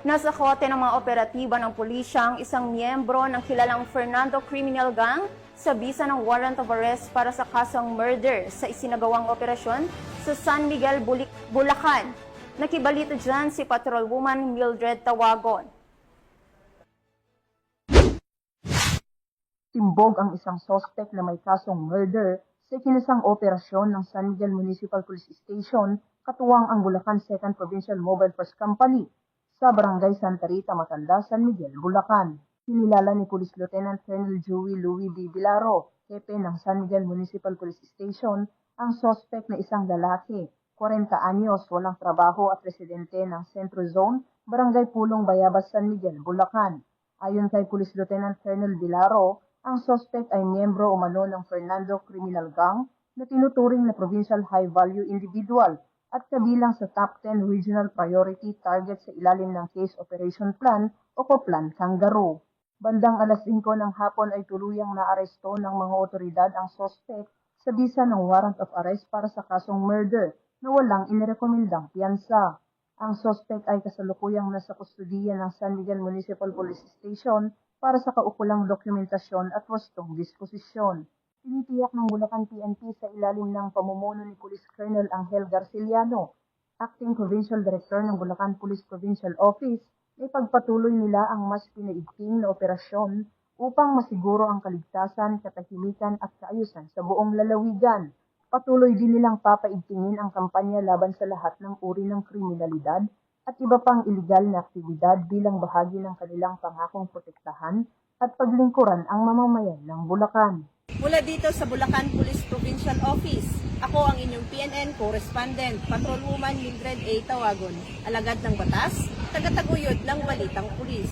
Nasa kote ng mga operatiba ng pulisya ang isang miyembro ng kilalang Fernando Criminal Gang sa bisa ng warrant of arrest para sa kasong murder sa isinagawang operasyon sa San Miguel, Bulacan. Nakibalita dyan si Patrolwoman Mildred Tawagon. Timbog ang isang suspect na may kasong murder sa ikinasang operasyon ng San Miguel Municipal Police Station, katuwang ang Bulacan 2nd Provincial Mobile Force Company sa Barangay Santa Rita, Matanda, San Miguel, Bulacan. Kinilala ni Police Lieutenant Colonel Joey Louis B. Vilaro, hepe ng San Miguel Municipal Police Station, ang suspect na isang lalaki, 40 anyos, walang trabaho at residente ng Centro Zone, Barangay Pulong, Bayabas, San Miguel, Bulacan. Ayon kay Police Lieutenant Colonel Vilaro, ang suspect ay miyembro umano ng Fernando Criminal Gang na tinuturing na provincial high-value individual at kabilang sa top 10 regional priority target sa ilalim ng Case Operation Plan o Plan Kangaroo. Bandang alas 5 ng hapon ay tuluyang naaresto ng mga otoridad ang suspect sa bisa ng warrant of arrest para sa kasong murder na walang inirekomendang piyansa. Ang suspect ay kasalukuyang nasa kustudiya ng San Miguel Municipal Police Station para sa kaukulang dokumentasyon at wastong disposisyon. Tinitiyak ng Bulacan PNP sa ilalim ng pamumuno ni Police Colonel Angel Garciliano, Acting Provincial Director ng Bulacan Police Provincial Office, na ipagpatuloy nila ang mas pinaigting na operasyon upang masiguro ang kaligtasan, katahimikan at kaayusan sa buong lalawigan. Patuloy din nilang papaigtingin ang kampanya laban sa lahat ng uri ng kriminalidad at iba pang iligal na aktibidad bilang bahagi ng kanilang pangakong protektahan at paglingkuran ang mamamayan ng Bulacan. Mula dito sa Bulacan Police Provincial Office, ako ang inyong PNN Correspondent, Patrolwoman Mildred A. Tawagon, alagad ng batas, tagataguyod ng Balitang Pulis.